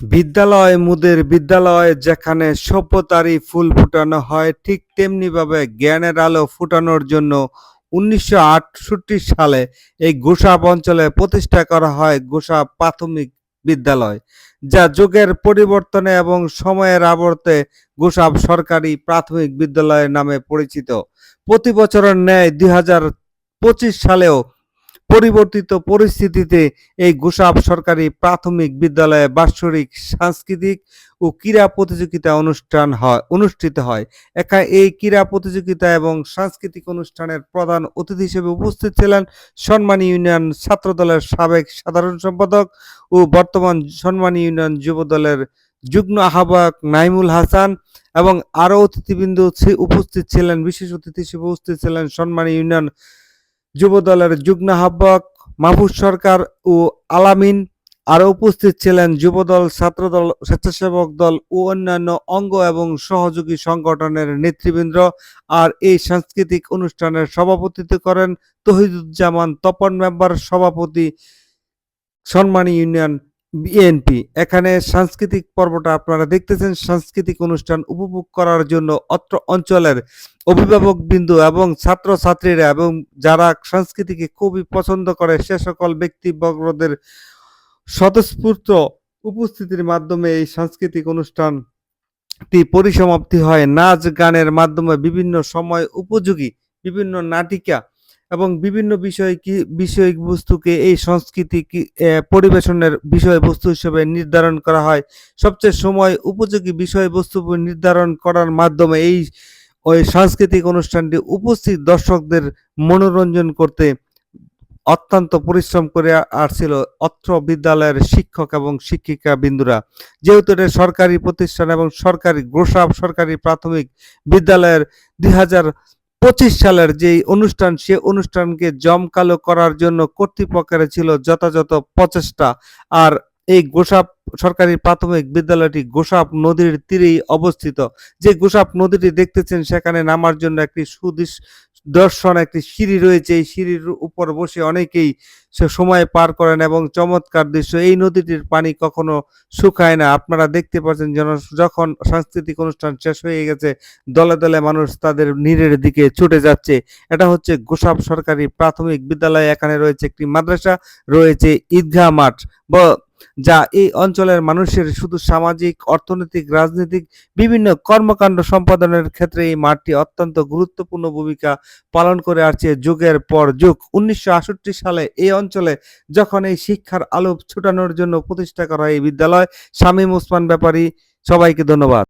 বিদ্যালয় মুদের বিদ্যালয় যেখানে সভ্যতারই ফুল ফোটানো হয়, ঠিক তেমনিভাবে জ্ঞানের আলো ফোটানোর জন্য ১৯৬৮ সালে এই গোসাপ অঞ্চলে প্রতিষ্ঠা করা হয় গোসাপ প্রাথমিক বিদ্যালয়, যা যুগের পরিবর্তনে এবং সময়ের আবর্তে গোসাপ সরকারি প্রাথমিক বিদ্যালয় নামে পরিচিত। প্রতি বছরের ন্যায় ২০২৫ সালেও পরিবর্তিত পরিস্থিতিতে এই গোসাপ সরকারি প্রাথমিক বিদ্যালয়ে বাৎসরিক সাংস্কৃতিক ও ক্রীড়া প্রতিযোগিতা অনুষ্ঠিত হয়। এই ক্রীড়া প্রতিযোগিতা এবং সাংস্কৃতিক অনুষ্ঠানের প্রধান অতিথি হিসেবে উপস্থিত ছিলেন সম্মানী ইউনিয়ন ছাত্রদলের সাবেক সাধারণ সম্পাদক ও বর্তমান সম্মানী ইউনিয়ন যুবদলের যুগ্ম আহ্বায়ক নাইমুল হাসান, এবং আরও অতিথিবৃন্দ উপস্থিত ছিলেন। বিশেষ অতিথি হিসেবে উপস্থিত ছিলেন সম্মানী ইউনিয়ন যুবদলের যুগ্ম আহ্বায়ক মাহফুজ সরকার ও আলামিন। আরও উপস্থিত ছিলেন যুবদল, ছাত্রদল, স্বেচ্ছাসেবক দল ও অন্যান্য অঙ্গ এবং সহযোগী সংগঠনের নেতৃবৃন্দ। আর এই সাংস্কৃতিক অনুষ্ঠানের সভাপতিত্ব করেন তহিদুজ্জামান তপন মেম্বার, সভাপতি সম্মানী ইউনিয়ন বিএনপি। এখানে সাংস্কৃতিক পর্বটা আপনারা দেখতেছেন। সাংস্কৃতিক অনুষ্ঠান উপভোগ করার জন্য অত্র অঞ্চলের অভিভাবকবৃন্দ এবং ছাত্রছাত্রীরা এবং যারা সংস্কৃতিকে খুবই পছন্দ করে সে সকল ব্যক্তিবর্গদের স্বতঃস্ফূর্ত উপস্থিতির মাধ্যমে এই সাংস্কৃতিক অনুষ্ঠানটি পরিসমাপ্তি হয়। নাচ গানের মাধ্যমে বিভিন্ন সময় উপযোগী বিভিন্ন নাটিকা এবং বিভিন্ন বিষয়বস্তুকে এই সংস্কৃতি পরিবেশনের বিষয়বস্তু হিসেবে নির্ধারণ করা হয়। সবচেয়ে সময় উপযোগী বিষয়বস্তু নির্ধারণ করার মাধ্যমে ওই সাংস্কৃতিক অনুষ্ঠানটি উপস্থিত দর্শকদের মনোরঞ্জন করতে অত্যন্ত পরিশ্রম করে আসছিল অত্র বিদ্যালয়ের শিক্ষক এবং শিক্ষিকা বিন্দুরা। যেহেতু এটা সরকারি প্রতিষ্ঠান এবং সরকারি গোসাপ সরকারি প্রাথমিক বিদ্যালয়ের ২০২৫ সালের যে অনুষ্ঠান, সে অনুষ্ঠানকে জমকালো করার জন্য কর্তৃপক্ষের ছিল যথাযথ প্রচেষ্টা। আর এই গোসাপ সরকারি প্রাথমিক বিদ্যালয়টি গোসাপ নদীর তীরেই অবস্থিত। যে গোসাপ নদীটি দেখতেছেন সেখানে নামার জন্য একটি দর্শন একটি সিঁড়ি রয়েছে। এই সিঁড়ির উপর বসে অনেকেই সে সময় পার করেন এবং চমৎকার দৃশ্য। এই নদীটির পানি কখনো শুকায় না। আপনারা দেখতে পাচ্ছেন যেন যখন সাংস্কৃতিক অনুষ্ঠান শেষ হয়ে গেছে দলে দলে মানুষ তাদের নীরের দিকে ছুটে যাচ্ছে। এটা হচ্ছে গোসাপ সরকারি প্রাথমিক বিদ্যালয়। এখানে রয়েছে একটি মাদ্রাসা, রয়েছে ঈদগাহ মাঠ, যা এই অঞ্চলের মানুষের শুধু সামাজিক, অর্থনৈতিক, রাজনৈতিক বিভিন্ন কর্মকাণ্ড সম্পাদনের ক্ষেত্রে এই মাঠটি অত্যন্ত গুরুত্বপূর্ণ ভূমিকা পালন করে আসছে যুগের পর যুগ। ১৯৬৮ সালে এই অঞ্চলে যখন এই শিক্ষার আলো ছুটানোর জন্য প্রতিষ্ঠা করা হয় এই বিদ্যালয়। শামীম ওসমান ব্যাপারী, সবাইকে ধন্যবাদ।